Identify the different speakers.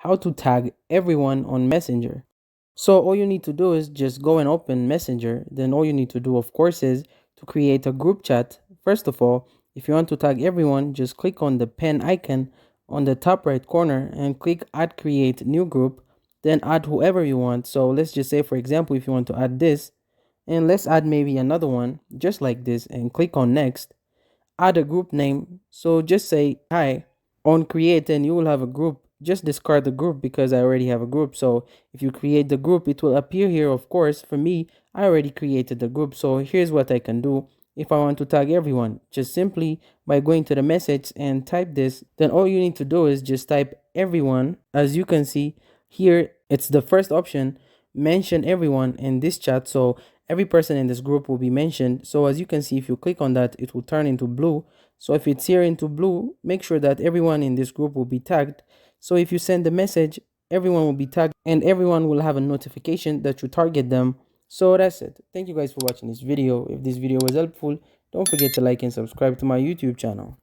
Speaker 1: how to tag everyone on Messenger. So all you need to do is just go and open Messenger. Then all you need to do, of course, is to create a group chat. First of all, if you want to tag everyone, just click on the pen icon on the top right corner and click add create new group. Then add whoever you want. So let's just say, for example, if you want to add this, and let's add maybe another one just like this and click on next. Add a group name. So just say hi on create and you will have a group. Just discard the group because I already have a group. So if you create the group, it will appear here. Of course, for me, I already created the group. So here's what I can do. If I want to tag everyone, just simply by going to the message and type this, then all you need to do is just type everyone. As you can see here, it's the first option, mention everyone in this chat. So every person in this group will be mentioned. So as you can see, if you click on that, it will turn into blue. So if it's here into blue, make sure that everyone in this group will be tagged. So if you send the message, everyone will be tagged and everyone will have a notification that you target them. So that's it. Thank you guys for watching this video. If this video was helpful, don't forget to like and subscribe to my YouTube channel.